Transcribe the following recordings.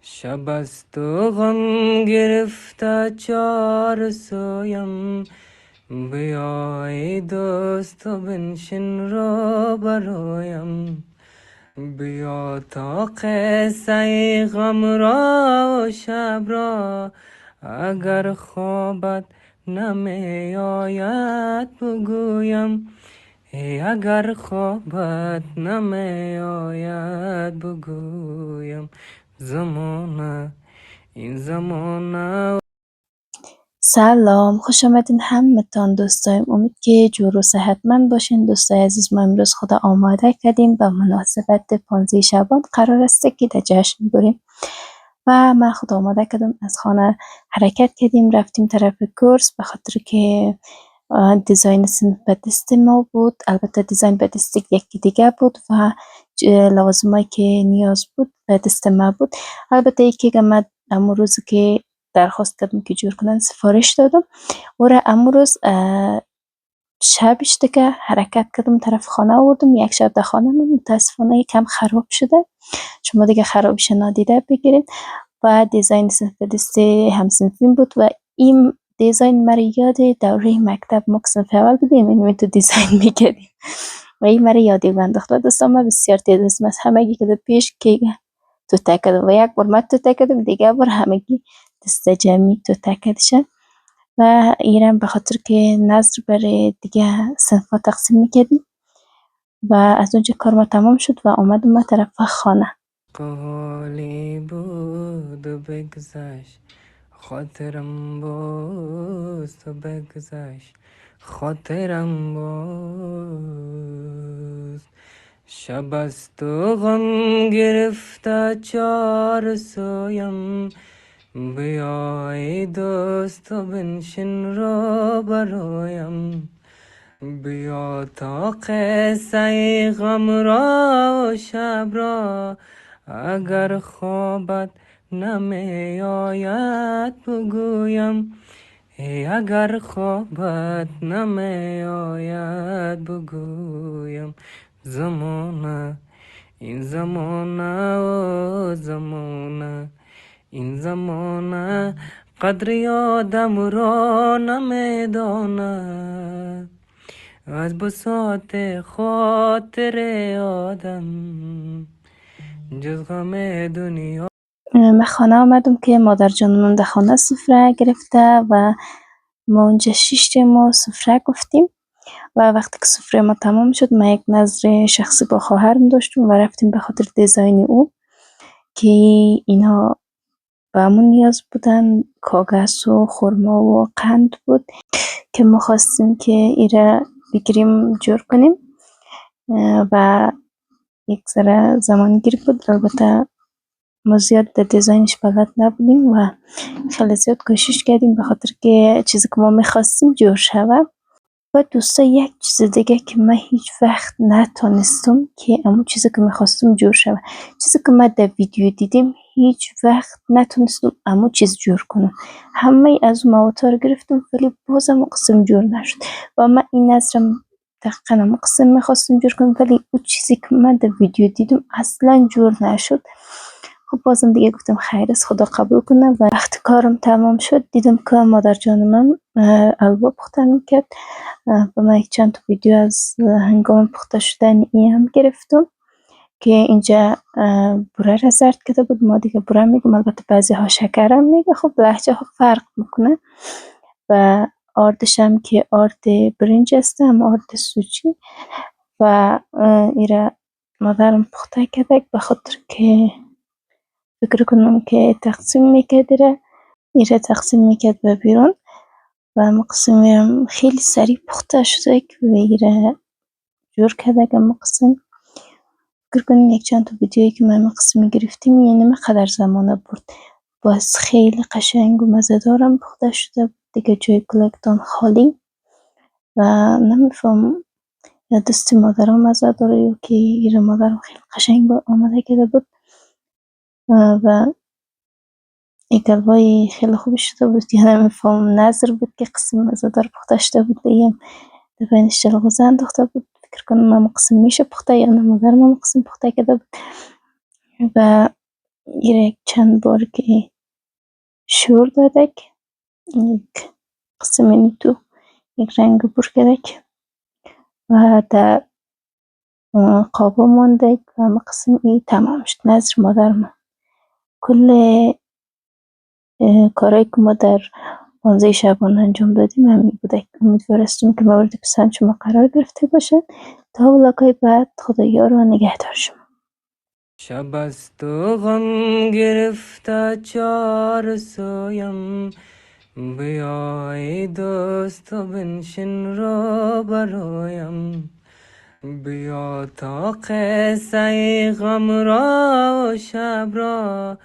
شب است و غم گرفته چار سویم، بیای دوست و بنشین رو برایم. بیا تا قصه غم را و شب را، اگر خوابت نمی آید بگویم. اگر خوابت نمی آید بگویم. زمانه این زمانه. سلام، خوش آمدین همتان دوستایم. امید که جور و صحتمند باشین. دوستای عزیز، ما امروز خدا آماده کردیم و مناسبت 15 شعبان قرار است که در جشن بریم و من خدا آماده کردم. از خانه حرکت کردیم رفتیم طرف کورس، به خاطر که دیزاین صنف به دست ما بود. البته دیزاین به دست یکی دیگه بود و لوازمایی که نیاز بود به دست ما بود. البته یکی که من امروز روز که درخواست کردم که جور کنن سفارش دادم و را امروز شبش دیگه حرکت کردم طرف خانه آوردم. یک شب در خانه من متاسفانه یکم خراب شده، شما دیگه خرابش نادیده بگیرید. و دیزاین صنف دست همصنفین بود و این دیزاین مرا یاد دوره مکتب ما که صنف اول بودیم این تو دیزاین میکردیم و این مرا یاد انداخت. و دوستان ما بسیار تیز از همگی که در پیش که تو کردم و یک بار من تو کردم، دیگه بار همگی دست جمعی تو کردشن و ایران به خاطر که نظر برای دیگه صنفا تقسیم میکردیم و از اونجا کار ما تمام شد و آمدم ما طرف خانه. حالی بود و بگذشت، خاطرم باز و بگذشت، خاطرم باز. شب است و غم گرفته چار سویم، بیای دوست و بنشین رو برایم. بیا تا قصه غم را و شب را، اگر خوابت نمی آید بگویم. اگر خوابت نمی آید بگویم. زمانه این زمانه و زمانه این زمانه، قدر آدم را نمیداند. از بساط خاطر آدم جز غم دنیا. من خانه آمدم که مادر جانم در خانه سفره گرفته و ما اونجا 6 ما سفره گفتیم و وقتی که سفره ما تمام شد من یک نظر شخصی با خواهرم داشتم و رفتیم به خاطر دیزاین او که اینا به همون نیاز بودن. کاغذ و خرما و قند بود که ما خواستیم که ایره بگیریم جور کنیم و یک ذره زمان گیر بود. البته ما زیاد در دیزاینش بلد نبودیم و خیلی زیاد کوشش کردیم به خاطر که چیزی که ما میخواستیم جور شود. و دوستا یک چیز دیگه که من هیچ وقت نتونستم که اما چیزی که میخواستم جور شود، چیزی که من در ویدیو دیدیم هیچ وقت نتونستم اما چیز جور کنم. همه از مواد رو گرفتم ولی بازم قسم جور نشد و من این نظرم دقیقا اما قسم میخواستم جور کنم ولی اون چیزی که من در ویدیو دیدم اصلا جور نشد. خب بازم دیگه گفتم خیر است خدا قبول کنه و وقتی کارم تمام شد دیدم که مادر جان من الوا پخته میکرد و من یک چند تا ویدیو از هنگام پخته شدن این هم گرفتم که اینجا بوره را زرد کرده بود. ما دیگه بوره میگم، البته بعضی ها شکر هم میگه، خب لهجه ها فرق میکنه. و آردش هم که آرد برنج است هم آرد سوچی و ایره مادرم پخته کرده به خاطر که فکر کنم که تقسیم میکرد ایره تقسیم میکرد به بیرون و مقسم خیلی سریع پخته شده که ایره جور کرده که مقسم فکر کنیم یک چند تا ویدیویی که ما مقسمی گرفتیم یعنی مقدر زمانه برد. باز خیلی قشنگ و مزه‌دارم پخته شده بود دیگه، جای کلکتان خالی و نمیفهم یا دست مادرم مزه داره یا که ایره مادرم خیلی قشنگ آماده کرده بود و یک حلوای خیلی خوبی شده بود. یا نمیفهم نظر بود که قسم مزه‌دار پخته شده بود دیگه در بینش جلغوزه انداخته بود. فکر کنم من مقسم میشه پخته یا نه مادرم مقسم پخته کرده بود و یک چند بار که شور دادک یک قسم تو یک رنگ بور کردک و در قابو ماندک و قسم تمام شد. نظر مادرم کل کارایی که ما در 15 شعبان انجام دادیم همین بودک. امیدوارستم که مورد پسند شما قرار گرفته باشد. تا ولاگای بعد خدایا رو نگهدار شما. شب است و غم گرفته چار سویم، بیای دوست و بنشین رو برایم. بیا تا قصه غم را و شب را،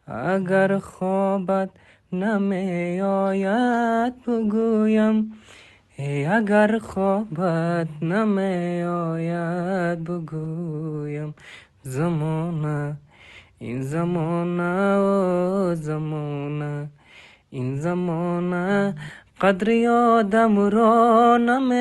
اگر خوابت نمی آید بگویم. اگر خوابت نمی آید بگویم. زمانه این زمانه و زمانه این زمانه قدر آدم را نمی